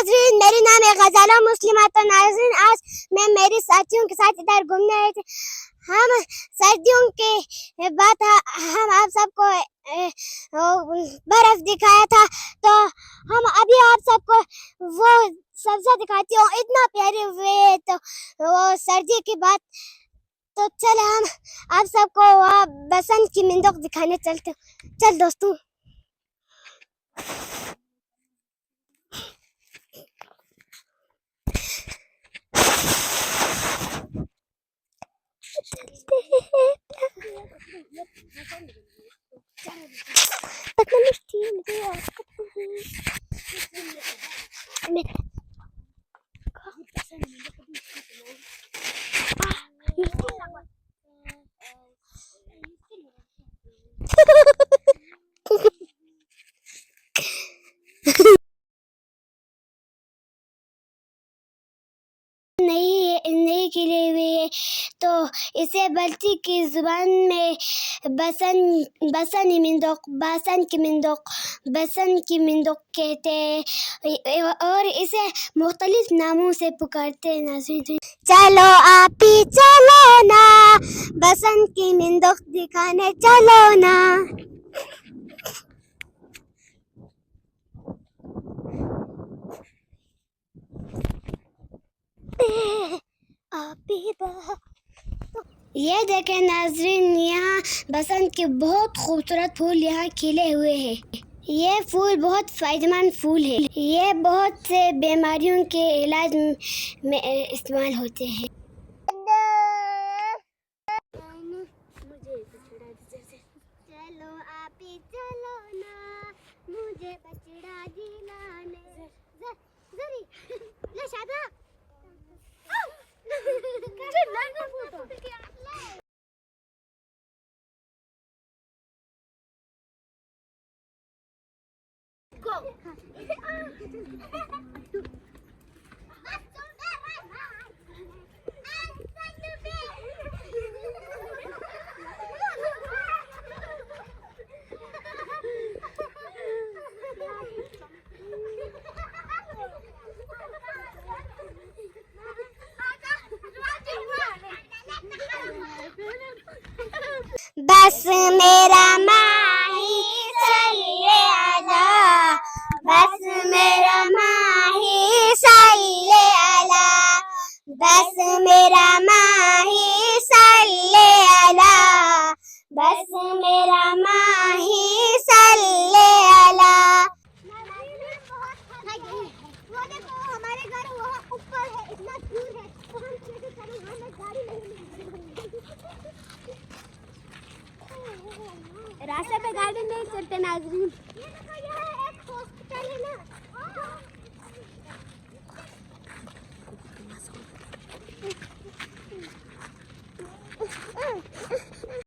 नाज़रीन, मेरी नाम है गज़ाला मुस्लिमा। तो नाज़रीन, आज मैं मेरी साथियों के साथ इधर घूमने आए थे। हम सर्दियों के बाद हम आप सबको बर्फ दिखाया था, तो हम अभी आप सबको वो सब्ज़ा दिखाती हूँ। इतना प्यारे हुए तो वो सर्दी की बात। तो चल हम आप सबको वहाँ बसंत की मिंदोक दिखाने चलते। चल दोस्तों। नहीं खिली हुई है, तो इसे बल्टी की जुबान में बसन की मिंदोक कहते हैं और इसे मुख्तलिफ नामों से पुकारते हैं। नाज़रीन, चलो आप ही चलो ना, बसंत की मिंदोक दिखाने चलो ना। ये देखें नाज़रीन, यहाँ बसंत के बहुत खूबसूरत फूल यहाँ खिले हुए हैं। ये फूल बहुत फ़ायदेमंद फूल है। ये बहुत से बीमारियों के इलाज में इस्तेमाल होते हैं। चलो आप ही चलो ना, मुझे बछड़ा दिलाने। जरी ले शादा बस मेरा माही सल्ले अला, बस मेरा माही सल्ले अला, बस मेरा माही सल्ले अला, बस मेरा माही सल्ले अला। वो देखो हमारे घर वहाँ ऊपर है, इतना दूर है, तो हम कैसे चलें? हमें गाड़ी नहीं मिलेगी। रास्ते पे गाड़ी नहीं चलते नाज़रीन। ये देखो, यहाँ एक हॉस्पिटल है ना।